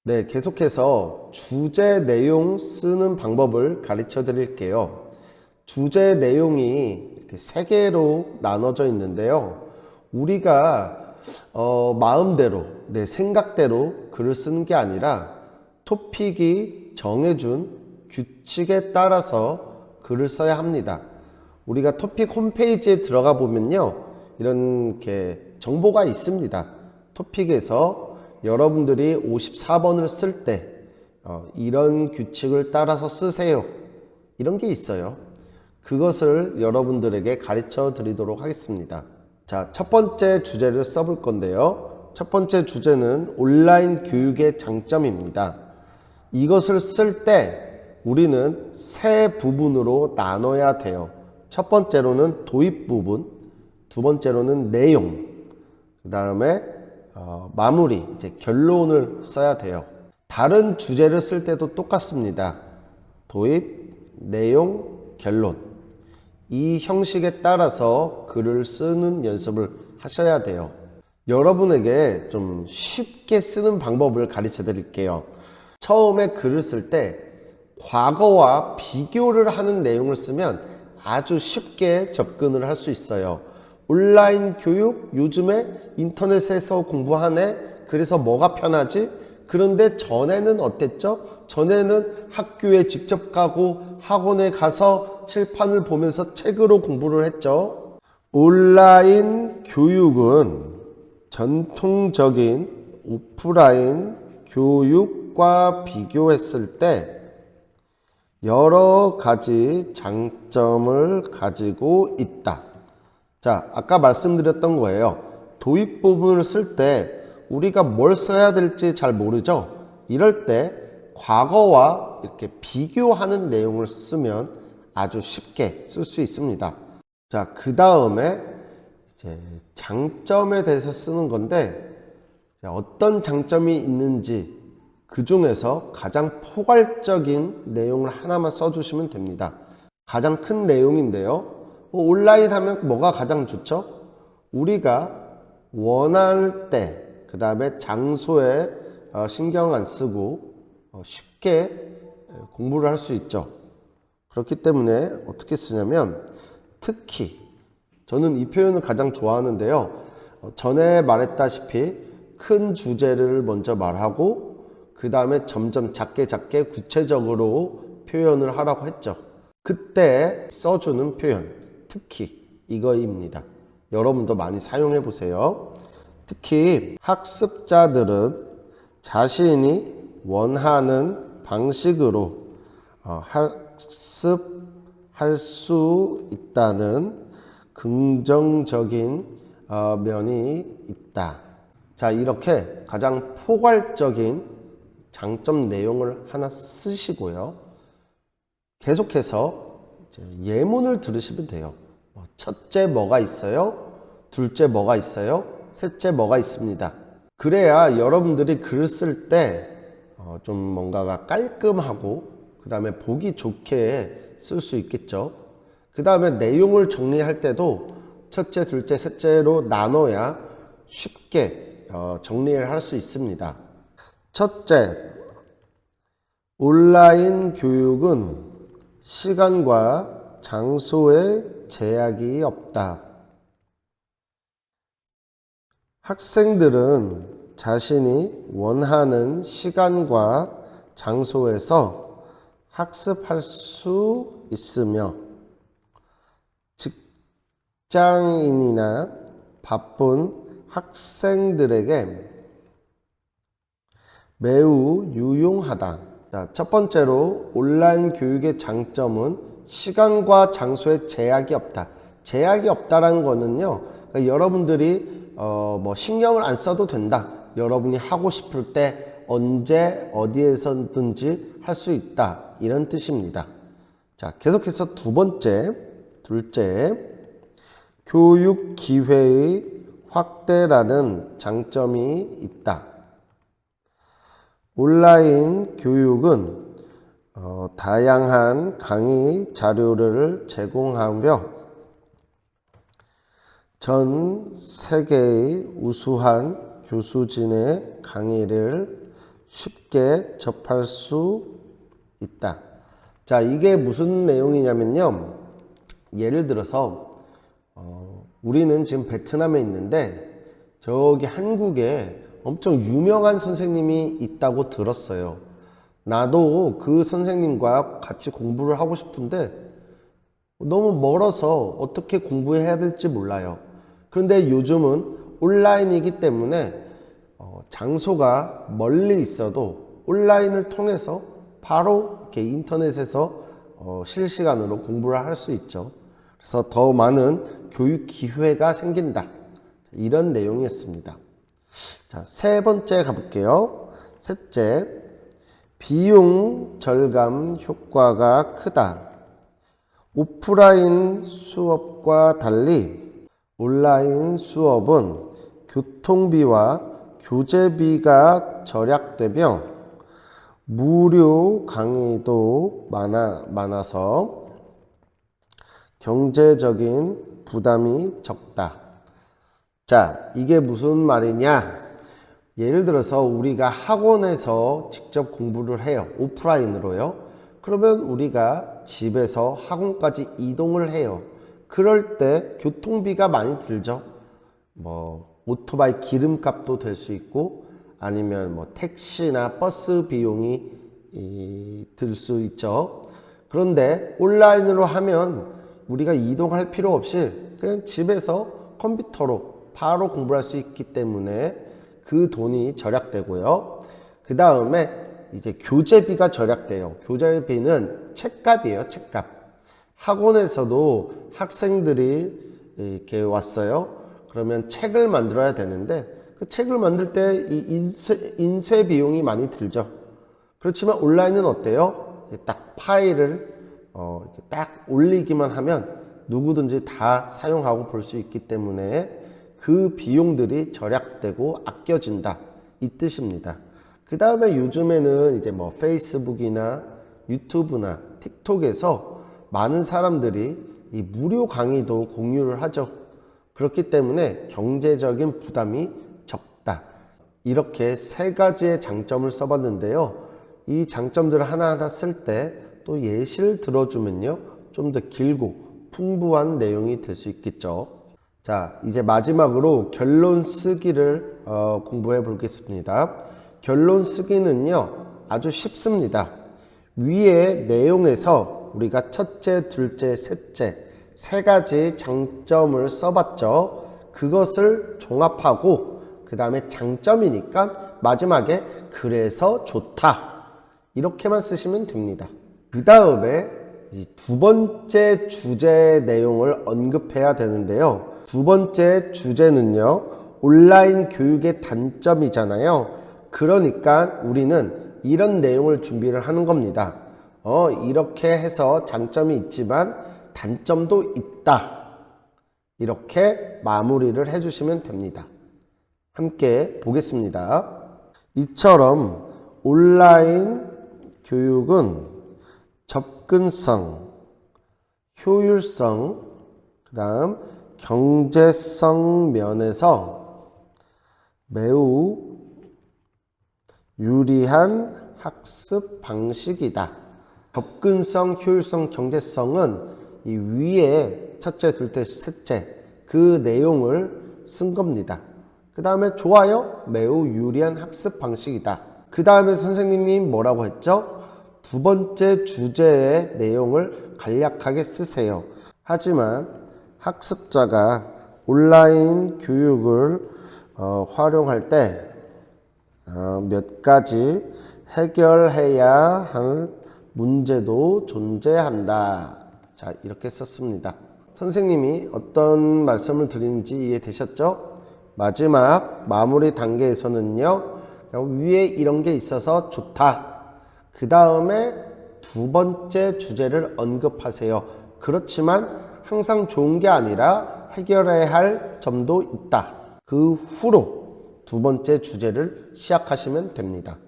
네, 계속해서 주제 내용 쓰는 방법을 가르쳐 드릴게요. 주제 내용이 이렇게 세 개로 나눠져 있는데요. 우리가 마음대로, 내 생각대로 글을 쓰는 게 아니라 토픽이 정해준 규칙에 따라서 글을 써야 합니다. 우리가 토픽 홈페이지에 들어가 보면요, 이런 게 정보가 있습니다. 토픽에서 여러분들이 54번을 쓸 때 이런 규칙을 따라서 쓰세요, 이런 게 있어요. 그것을 여러분들에게 가르쳐 드리도록 하겠습니다. 자, 첫 번째 주제를 써볼 건데요. 첫 번째 주제는 온라인 교육의 장점입니다. 이것을 쓸 때 우리는 세 부분으로 나눠야 돼요. 첫 번째로는 도입 부분, 두 번째로는 내용, 그 다음에 마무리, 이제 결론을 써야 돼요. 다른 주제를 쓸 때도 똑같습니다. 도입, 내용, 결론. 이 형식에 따라서 글을 쓰는 연습을 하셔야 돼요. 여러분에게 좀 쉽게 쓰는 방법을 가르쳐 드릴게요. 처음에 글을 쓸 때 과거와 비교를 하는 내용을 쓰면 아주 쉽게 접근을 할 수 있어요. 온라인 교육, 요즘에 인터넷에서 공부하네, 그래서 뭐가 편하지? 그런데 전에는 어땠죠? 전에는 학교에 직접 가고 학원에 가서 칠판을 보면서 책으로 공부를 했죠. 온라인 교육은 전통적인 오프라인 교육과 비교했을 때 여러 가지 장점을 가지고 있다. 자, 아까 말씀드렸던 거예요. 도입 부분을 쓸 때 우리가 뭘 써야 될지 잘 모르죠? 이럴 때 과거와 이렇게 비교하는 내용을 쓰면 아주 쉽게 쓸 수 있습니다. 자, 그 다음에 이제 장점에 대해서 쓰는 건데, 어떤 장점이 있는지 그 중에서 가장 포괄적인 내용을 하나만 써주시면 됩니다. 가장 큰 내용인데요. 온라인 하면 뭐가 가장 좋죠? 우리가 원할 때, 그 다음에 장소에 신경 안 쓰고 쉽게 공부를 할 수 있죠. 그렇기 때문에 어떻게 쓰냐면, 특히 저는 이 표현을 가장 좋아하는데요. 전에 말했다시피 큰 주제를 먼저 말하고 그 다음에 점점 작게 구체적으로 표현을 하라고 했죠. 그때 써주는 표현, 특히 이거입니다. 여러분도 많이 사용해 보세요. 특히 학습자들은 자신이 원하는 방식으로 학습할 수 있다는 긍정적인 면이 있다. 자, 이렇게 가장 포괄적인 장점 내용을 하나 쓰시고요. 계속해서 이제 예문을 들으시면 돼요. 첫째 뭐가 있어요? 둘째 뭐가 있어요? 셋째 뭐가 있습니다. 그래야 여러분들이 글을 쓸 때 좀 뭔가가 깔끔하고 그 다음에 보기 좋게 쓸 수 있겠죠. 그 다음에 내용을 정리할 때도 첫째, 둘째, 셋째로 나눠야 쉽게 정리를 할 수 있습니다. 첫째, 온라인 교육은 시간과 장소에 제약이 없다. 학생들은 자신이 원하는 시간과 장소에서 학습할 수 있으며 직장인이나 바쁜 학생들에게 매우 유용하다. 자, 첫 번째로 온라인 교육의 장점은 시간과 장소에 제약이 없다. 제약이 없다라는 거는요, 그러니까 여러분들이 뭐 신경을 안 써도 된다. 여러분이 하고 싶을 때 언제 어디에서든지 할 수 있다, 이런 뜻입니다. 자, 계속해서 두 번째, 둘째, 교육 기회의 확대라는 장점이 있다. 온라인 교육은 다양한 강의 자료를 제공하며 전 세계의 우수한 교수진의 강의를 쉽게 접할 수 있다. 자, 이게 무슨 내용이냐면요. 예를 들어서 우리는 지금 베트남에 있는데 저기 한국에 엄청 유명한 선생님이 있다고 들었어요. 나도 그 선생님과 같이 공부를 하고 싶은데 너무 멀어서 어떻게 공부해야 될지 몰라요. 그런데 요즘은 온라인이기 때문에 장소가 멀리 있어도 온라인을 통해서 바로 이렇게 인터넷에서 실시간으로 공부를 할 수 있죠. 그래서 더 많은 교육 기회가 생긴다. 이런 내용이었습니다. 자, 세 번째 가볼게요. 셋째, 비용 절감 효과가 크다. 오프라인 수업과 달리 온라인 수업은 교통비와 교재비가 절약되며 무료 강의도 많아서 경제적인 부담이 적다. 자, 이게 무슨 말이냐? 예를 들어서 우리가 학원에서 직접 공부를 해요. 오프라인으로요. 그러면 우리가 집에서 학원까지 이동을 해요. 그럴 때 교통비가 많이 들죠. 오토바이 기름값도 될 수 있고 아니면 택시나 버스 비용이 들 수 있죠. 그런데 온라인으로 하면 우리가 이동할 필요 없이 그냥 집에서 컴퓨터로 바로 공부할 수 있기 때문에 그 돈이 절약되고요. 그 다음에 이제 교재비가 절약돼요. 교재비는 책값이에요. 책값. 학원에서도 학생들이 이렇게 왔어요. 그러면 책을 만들어야 되는데 그 책을 만들 때 이 인쇄 비용이 많이 들죠. 그렇지만 온라인은 어때요? 딱 파일을 이렇게 딱 올리기만 하면 누구든지 다 사용하고 볼 수 있기 때문에 그 비용들이 절약되고 아껴진다. 이 뜻입니다. 그 다음에 요즘에는 이제 페이스북이나 유튜브나 틱톡에서 많은 사람들이 이 무료 강의도 공유를 하죠. 그렇기 때문에 경제적인 부담이 적다. 이렇게 세 가지의 장점을 써봤는데요. 이 장점들을 하나하나 쓸 때 또 예시를 들어주면요. 좀 더 길고 풍부한 내용이 될 수 있겠죠. 자, 이제 마지막으로 결론 쓰기를 공부해 보겠습니다. 결론 쓰기는요. 아주 쉽습니다. 위의 내용에서 우리가 첫째, 둘째, 셋째 세 가지 장점을 써봤죠. 그것을 종합하고 그 다음에 장점이니까 마지막에 그래서 좋다. 이렇게만 쓰시면 됩니다. 그 다음에 두 번째 주제 내용을 언급해야 되는데요. 두 번째 주제는요. 온라인 교육의 단점이잖아요. 그러니까 우리는 이런 내용을 준비를 하는 겁니다. 이렇게 해서 장점이 있지만 단점도 있다. 이렇게 마무리를 해주시면 됩니다. 함께 보겠습니다. 이처럼 온라인 교육은 접근성, 효율성, 그 다음 경제성 면에서 매우 유리한 학습 방식이다. 접근성, 효율성, 경제성은 이 위에 첫째, 둘째, 셋째 그 내용을 쓴 겁니다. 그 다음에 좋아요, 매우 유리한 학습 방식이다. 그 다음에 선생님이 뭐라고 했죠? 두 번째 주제의 내용을 간략하게 쓰세요. 하지만 학습자가 온라인 교육을 활용할 때 몇 가지 해결해야 할 문제도 존재한다. 자, 이렇게 썼습니다. 선생님이 어떤 말씀을 드리는지 이해되셨죠? 마지막 마무리 단계에서는요, 위에 이런 게 있어서 좋다. 그 다음에 두 번째 주제를 언급하세요. 그렇지만 항상 좋은 게 아니라 해결해야 할 점도 있다. 그 후로 두 번째 주제를 시작하시면 됩니다.